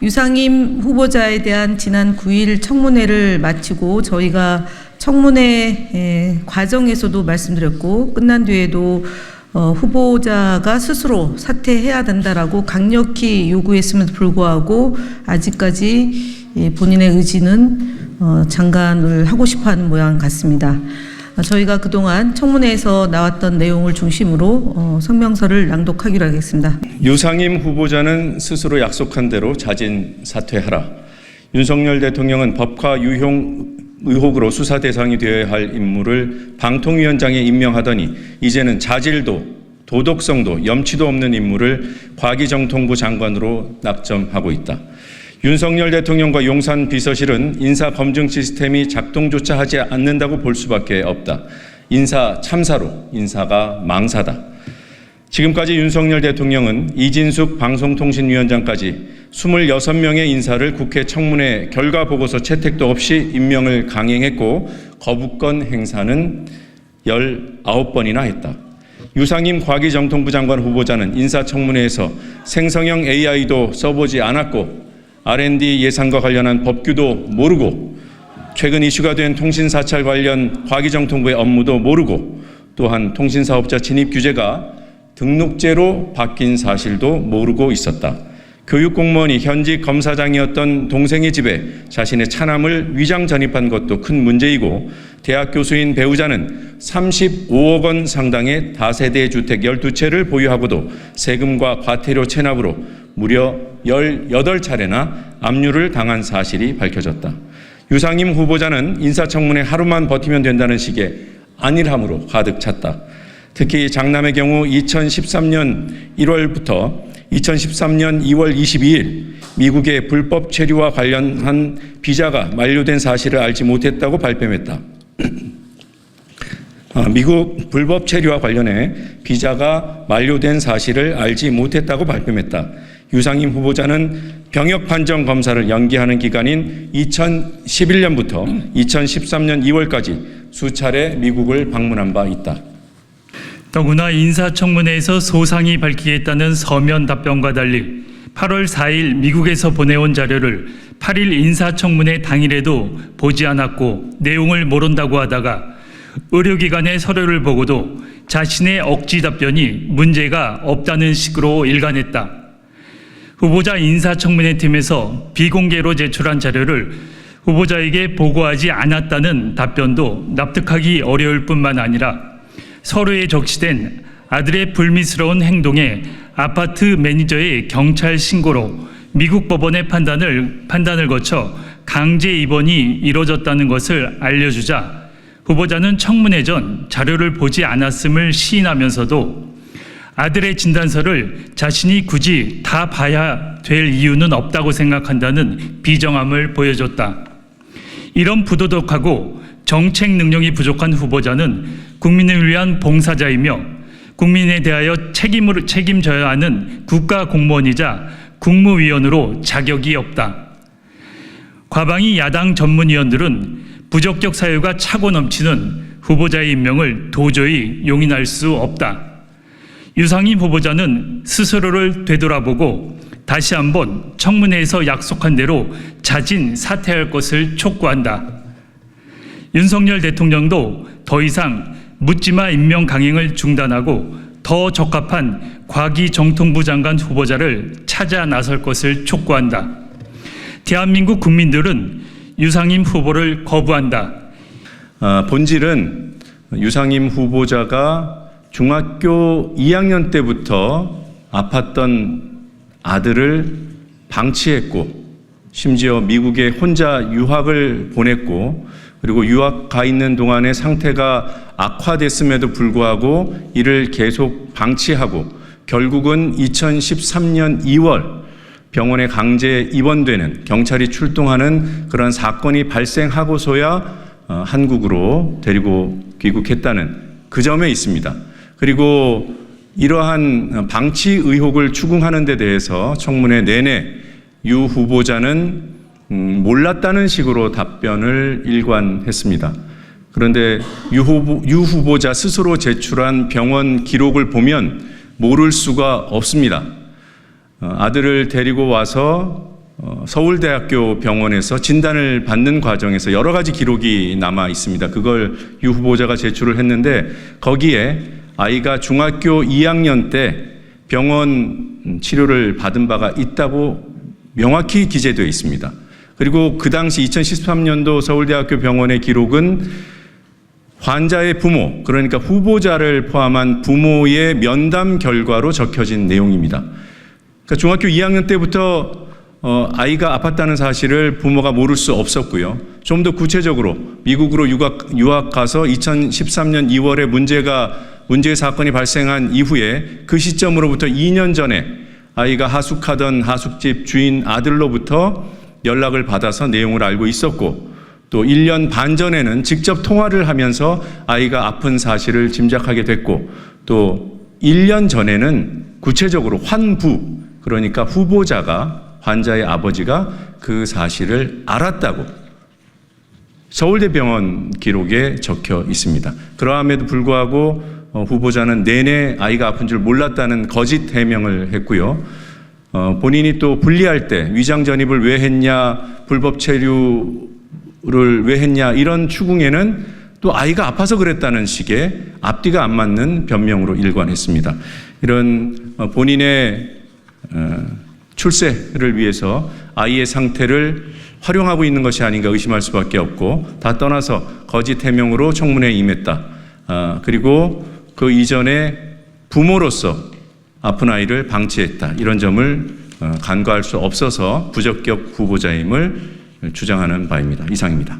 유상임 후보자에 대한 지난 9일 청문회를 마치고 저희가 청문회 과정에서도 말씀드렸고 끝난 뒤에도 후보자가 스스로 사퇴해야 된다라고 강력히 요구했음에도 불구하고 아직까지 본인의 의지는 장관을 하고 싶어하는 모양 같습니다. 저희가 그동안 청문회에서 나왔던 내용을 중심으로 성명서를 낭독하기로 하겠습니다. 유상임 후보자는 스스로 약속한 대로 자진 사퇴하라. 윤석열 대통령은 법화 유용 의혹으로 수사 대상이 되어야 할 인물을 방통위원장에 임명하더니 이제는 자질도 도덕성도 염치도 없는 인물을 과기정통부 장관으로 낙점하고 있다. 윤석열 대통령과 용산 비서실은 인사 검증 시스템이 작동조차 하지 않는다고 볼 수밖에 없다. 인사 참사로 인사가 망사다. 지금까지 윤석열 대통령은 이진숙 방송통신위원장까지 26명의 인사를 국회 청문회 결과 보고서 채택도 없이 임명을 강행했고 거부권 행사는 19번이나 했다. 유상임 과기정통부 장관 후보자는 인사청문회에서 생성형 AI도 써보지 않았고 R&D 예산과 관련한 법규도 모르고 최근 이슈가 된 통신사찰 관련 과기정통부의 업무도 모르고 또한 통신사업자 진입 규제가 등록제로 바뀐 사실도 모르고 있었다. 교육공무원이 현직 검사장이었던 동생의 집에 자신의 차남을 위장 전입한 것도 큰 문제이고 대학 교수인 배우자는 35억 원 상당의 다세대 주택 12채를 보유하고도 세금과 과태료 체납으로 무려 18차례나 압류를 당한 사실이 밝혀졌다. 유상임 후보자는 인사청문회 하루만 버티면 된다는 식의 안일함으로 가득 찼다. 특히 장남의 경우 2013년 1월부터 2013년 2월 22일 미국의 불법 체류와 관련한 비자가 만료된 사실을 알지 못했다고 발뺌했다. 미국 불법 체류와 관련해 비자가 만료된 사실을 알지 못했다고 발뺌했다. 유상임 후보자는 병역 판정 검사를 연기하는 기간인 2011년부터 2013년 2월까지 수차례 미국을 방문한 바 있다. 더구나 인사청문회에서 소상히 밝히겠다는 서면 답변과 달리 8월 4일 미국에서 보내온 자료를 8일 인사청문회 당일에도 보지 않았고 내용을 모른다고 하다가 의료기관의 서류를 보고도 자신의 억지 답변이 문제가 없다는 식으로 일관했다. 후보자 인사청문회 팀에서 비공개로 제출한 자료를 후보자에게 보고하지 않았다는 답변도 납득하기 어려울 뿐만 아니라 서류에 적시된 아들의 불미스러운 행동에 아파트 매니저의 경찰 신고로 미국 법원의 판단을 거쳐 강제 입원이 이뤄졌다는 것을 알려주자 후보자는 청문회 전 자료를 보지 않았음을 시인하면서도 아들의 진단서를 자신이 굳이 다 봐야 될 이유는 없다고 생각한다는 비정함을 보여줬다. 이런 부도덕하고 정책 능력이 부족한 후보자는 국민을 위한 봉사자이며 국민에 대하여 책임져야 하는 국가 공무원이자 국무위원으로 자격이 없다. 과방위 야당 전문위원들은 부적격 사유가 차고 넘치는 후보자의 임명을 도저히 용인할 수 없다. 유상임 후보자는 스스로를 되돌아보고 다시 한번 청문회에서 약속한 대로 자진 사퇴할 것을 촉구한다. 윤석열 대통령도 더 이상 묻지마 임명 강행을 중단하고 더 적합한 과기정통부 장관 후보자를 찾아 나설 것을 촉구한다. 대한민국 국민들은 유상임 후보를 거부한다. 본질은 유상임 후보자가 중학교 2학년 때부터 아팠던 아들을 방치했고 심지어 미국에 혼자 유학을 보냈고 그리고 유학 가 있는 동안에 상태가 악화됐음에도 불구하고 이를 계속 방치하고 결국은 2013년 2월 병원에 강제 입원되는 경찰이 출동하는 그런 사건이 발생하고서야 한국으로 데리고 귀국했다는 그 점에 있습니다. 그리고 이러한 방치 의혹을 추궁하는 데 대해서 청문회 내내 유 후보자는 몰랐다는 식으로 답변을 일관했습니다. 그런데 유 후보자 스스로 제출한 병원 기록을 보면 모를 수가 없습니다. 아들을 데리고 와서 서울대학교 병원에서 진단을 받는 과정에서 여러 가지 기록이 남아 있습니다. 그걸 유 후보자가 제출을 했는데 거기에 아이가 중학교 2학년 때 병원 치료를 받은 바가 있다고 명확히 기재되어 있습니다. 그리고 그 당시 2013년도 서울대학교 병원의 기록은 환자의 부모, 그러니까 후보자를 포함한 부모의 면담 결과로 적혀진 내용입니다. 그러니까 중학교 2학년 때부터 아이가 아팠다는 사실을 부모가 모를 수 없었고요. 좀 더 구체적으로 미국으로 유학 가서 2013년 2월에 문제의 사건이 발생한 이후에 그 시점으로부터 2년 전에 아이가 하숙하던 하숙집 주인 아들로부터 연락을 받아서 내용을 알고 있었고, 또 1년 반 전에는 직접 통화를 하면서 아이가 아픈 사실을 짐작하게 됐고, 또 1년 전에는 구체적으로 환부, 그러니까 후보자가, 환자의 아버지가 그 사실을 알았다고 서울대병원 기록에 적혀 있습니다. 그러함에도 불구하고 후보자는 내내 아이가 아픈 줄 몰랐다는 거짓 해명을 했고요. 본인이 또 분리할 때 위장 전입을 왜 했냐, 불법 체류를 왜 했냐, 이런 추궁에는 또 아이가 아파서 그랬다는 식의 앞뒤가 안 맞는 변명으로 일관했습니다. 이런 본인의 출세를 위해서 아이의 상태를 활용하고 있는 것이 아닌가 의심할 수밖에 없고, 다 떠나서 거짓 해명으로 청문회에 임했다. 그리고 그 이전에 부모로서 아픈 아이를 방치했다. 이런 점을 간과할 수 없어서 부적격 후보자임을 주장하는 바입니다. 이상입니다.